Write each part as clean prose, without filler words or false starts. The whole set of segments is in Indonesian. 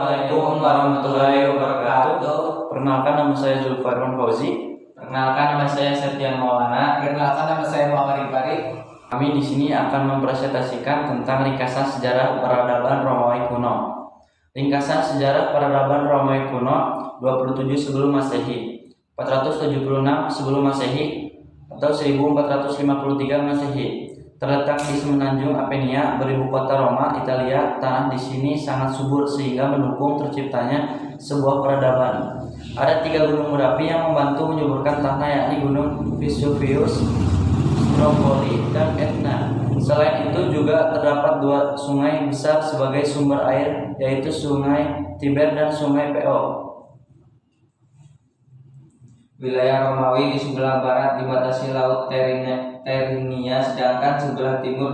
Assalamualaikum warahmatullahi wabarakatuh. Perkenalkan, nama saya Zulfarwan Fauzi. Perkenalkan, nama saya Septian Maulana. Perkenalkan, nama saya Muhammad Iqbal. Kami di sini akan mempresentasikan tentang ringkasan sejarah peradaban Romawi kuno. Ringkasan sejarah peradaban Romawi kuno 27 sebelum Masehi, 476 sebelum Masehi atau 1453 Masehi. Terletak di semenanjung Apenia, beribu kota Roma, Italia. Tanah di sini sangat subur sehingga mendukung terciptanya sebuah peradaban. Ada 3 gunung berapi yang membantu menyuburkan tanah, yakni Gunung Vesuvius, Stromboli, dan Etna. Selain itu juga terdapat 2 sungai besar sebagai sumber air, yaitu Sungai Tiber dan Sungai Po. Wilayah Romawi di sebelah barat dibatasi Laut Terinia, sedangkan sebelah timur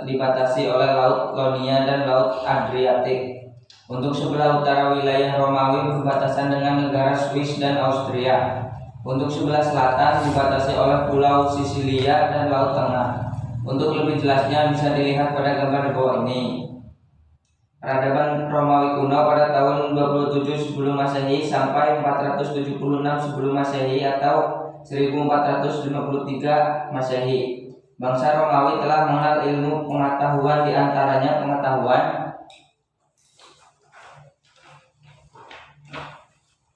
dibatasi oleh Laut Ionia dan Laut Adriatik. Untuk sebelah utara, wilayah Romawi berbatasan dengan negara Swiss dan Austria. Untuk sebelah selatan dibatasi oleh Pulau Sisilia dan Laut Tengah. Untuk lebih jelasnya bisa dilihat pada gambar di bawah ini. Peradaban Romawi kuno pada tahun 27 sebelum Masehi sampai 476 sebelum Masehi atau 1453 Masehi. Bangsa Romawi telah mengenal ilmu pengetahuan, di antaranya pengetahuan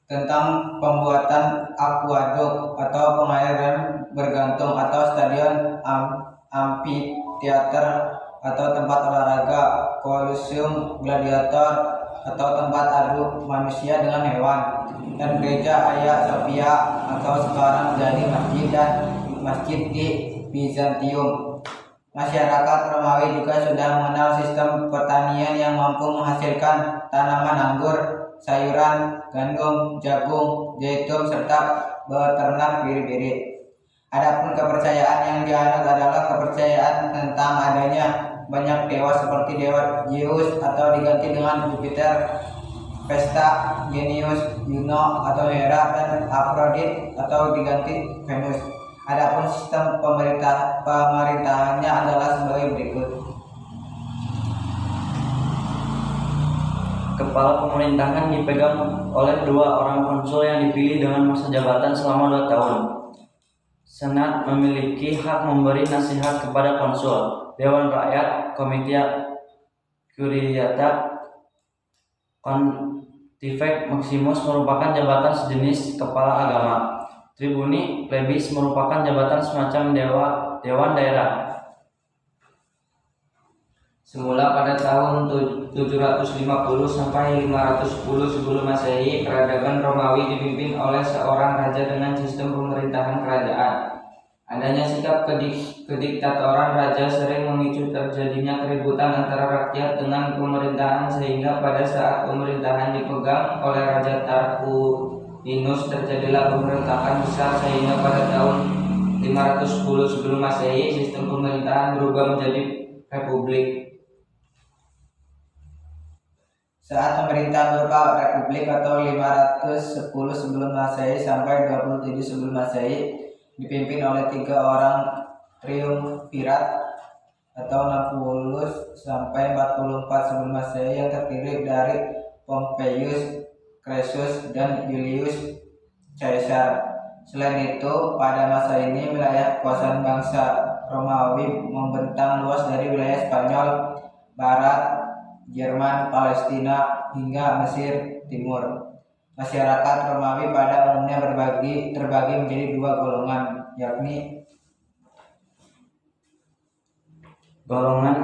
Tentang pembuatan akuaduk atau pengairan bergantung atau stadion, amphitheater atau tempat olahraga, kolosium, gladiator atau tempat adu manusia dengan hewan, dan gereja Hagia Sophia atau sekarang jadi masjid di Bizantium. Masyarakat Romawi juga sudah mengenal sistem pertanian yang mampu menghasilkan tanaman anggur, sayuran, gandum, jagung, zaitun, serta beternak biri-biri. Adapun kepercayaan yang dianut adalah kepercayaan tentang adanya banyak dewa seperti dewa Zeus atau diganti dengan Jupiter, Vesta, Genius, Juno atau Hera, dan Aphrodite atau diganti Venus. Adapun sistem pemerintahannya adalah sebagai berikut. Kepala pemerintahan dipegang oleh 2 orang konsul yang dipilih dengan masa jabatan selama 2 tahun. Senat memiliki hak memberi nasihat kepada konsul. Dewan Rakyat, Comitia Curiata, Pontifex Maximus merupakan jabatan sejenis kepala agama. Tribuni Plebis merupakan jabatan semacam dewan daerah. Semula pada tahun 750 sampai 510 sebelum Masehi, peradaban Romawi dipimpin oleh seorang raja dengan sistem pemerintahan kerajaan. Adanya sikap kediktatoran raja sering memicu terjadinya keributan antara rakyat dengan pemerintahan, sehingga pada saat pemerintahan dipegang oleh Raja Tarquinius terjadilah pemberontakan besar, sehingga pada tahun 510 sebelum Masehi sistem pemerintahan berubah menjadi republik. Saat pemerintah berupa republik atau 510 sebelum Masehi sampai 27 sebelum Masehi dipimpin oleh 3 orang triumvirat atau 60 sampai 44 sebelum Masehi yang terdiri dari Pompeius, Crassus, dan Julius Caesar. Selain itu, pada masa ini wilayah kekuasaan bangsa Romawi membentang luas dari wilayah Spanyol Barat, Jerman, Palestina, hingga Mesir Timur. Masyarakat Romawi pada umumnya terbagi menjadi 2 golongan, yakni golongan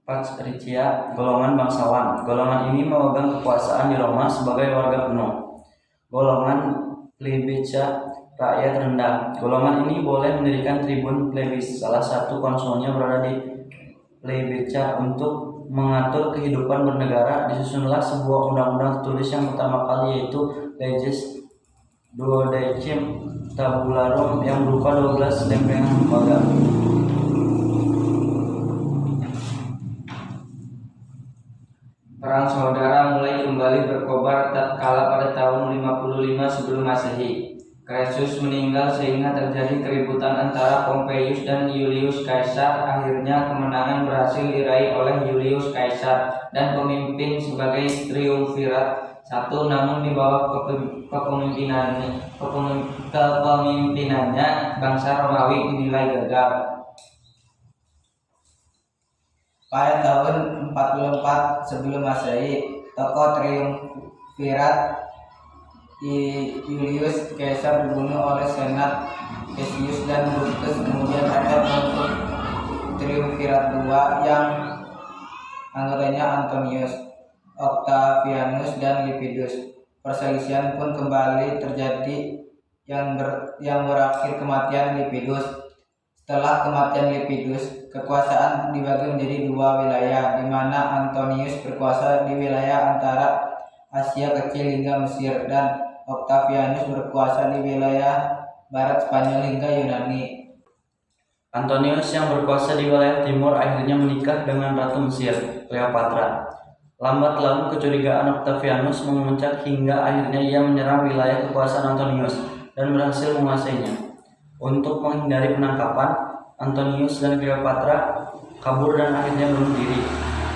patricia, golongan bangsawan. Golongan ini memegang kekuasaan di Roma sebagai warga penuh. Golongan plebiscita, rakyat rendah. Golongan ini boleh mendirikan tribun plebis. Salah satu konsulnya berada di plebiscita untuk mengatur kehidupan bernegara. Disusunlah sebuah undang-undang tertulis yang pertama kali, yaitu Leges Duodecim Tabularum, yang berupa 12 lempengan lembaga. Perang saudara mulai kembali berkobar tatkala pada tahun 55 sebelum Masehi. Crassus meninggal sehingga terjadi keributan antara Pompeius dan Julius Caesar. Akhirnya kemenangan berhasil diraih oleh Julius Caesar dan pemimpin sebagai triumvirat satu, namun di bawah kepemimpinannya bangsa Romawi dinilai gagal. Pada tahun 44 sebelum Masehi, tokoh triumvirat Julius Caesar dibunuh oleh Senat Caesius dan Brutus. Kemudian ada bentuk triumvirat kedua yang anggotanya Antonius, Octavianus, dan Lepidus. Perselisihan pun kembali terjadi yang berakhir kematian Lepidus. Setelah kematian Lepidus, kekuasaan dibagi menjadi dua wilayah, di mana Antonius berkuasa di wilayah antara Asia Kecil hingga Mesir, dan Octavianus berkuasa di wilayah barat Spanyol hingga Yunani. Antonius yang berkuasa di wilayah timur akhirnya menikah dengan Ratu Mesir, Cleopatra. Lambat laun kecurigaan Octavianus memuncak hingga akhirnya ia menyerang wilayah kekuasaan Antonius dan berhasil menguasainya. Untuk menghindari penangkapan, Antonius dan Cleopatra kabur dan akhirnya bunuh diri.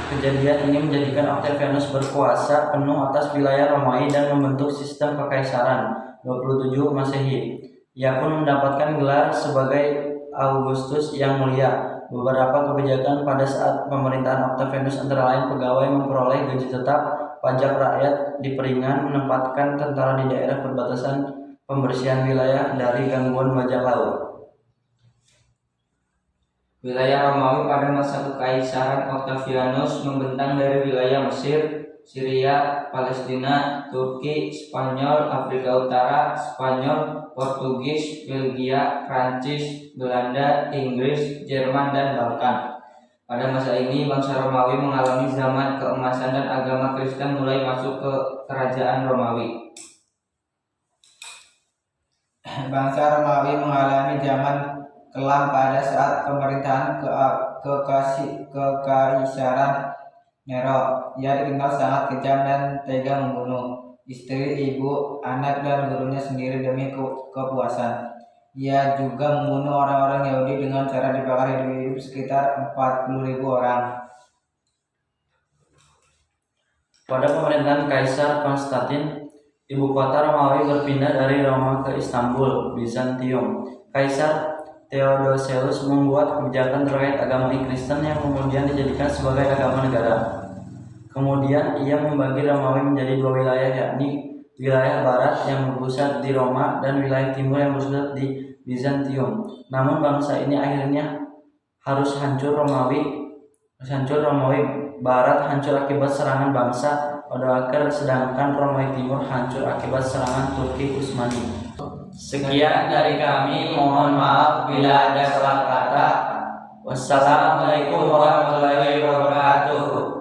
Kejadian ini menjadikan Octavianus berkuasa penuh atas wilayah Romawi dan membentuk sistem kekaisaran 27 Masehi. Ia pun mendapatkan gelar sebagai Augustus yang Mulia. Beberapa kebijakan pada saat pemerintahan Octavianus antara lain pegawai memperoleh gaji tetap, pajak rakyat diperingan, menempatkan tentara di daerah perbatasan, pembersihan wilayah dari gangguan bajak laut. Wilayah Romawi pada masa kekaisaran Octavianus membentang dari wilayah Mesir, Syria, Palestina, Turki, Spanyol, Afrika Utara, Spanyol, Portugis, Belgia, Prancis, Belanda, Inggris, Jerman, dan Balkan. Pada masa ini bangsa Romawi mengalami zaman keemasan dan agama Kristen mulai masuk ke kerajaan Romawi. Bangsa Romawi mengalami zaman kelam pada saat pemerintahan kekaisaran Nero. Ia dikenal sangat kejam dan tega membunuh istri, ibu, anak, dan gurunya sendiri demi kepuasan. Ia juga membunuh orang-orang Yahudi dengan cara dibakar hidup-hidup sekitar 40.000 orang. Pada pemerintahan Kaisar Konstantin, ibu kota Romawi berpindah dari Roma ke Istanbul, Bizantium. Kaisar Theodosius membuat kebijakan terkait agama Kristen yang kemudian dijadikan sebagai agama negara. Kemudian ia membagi Romawi menjadi dua wilayah, yakni wilayah barat yang berpusat di Roma dan wilayah timur yang berpusat di Bizantium. Namun bangsa ini akhirnya harus hancur. Romawi barat hancur akibat serangan bangsa Odoaker, sedangkan Romawi timur hancur akibat serangan Turki Utsmani. Sekian dari kami, mohon maaf bila ada salah kata. Wassalamualaikum warahmatullahi wabarakatuh.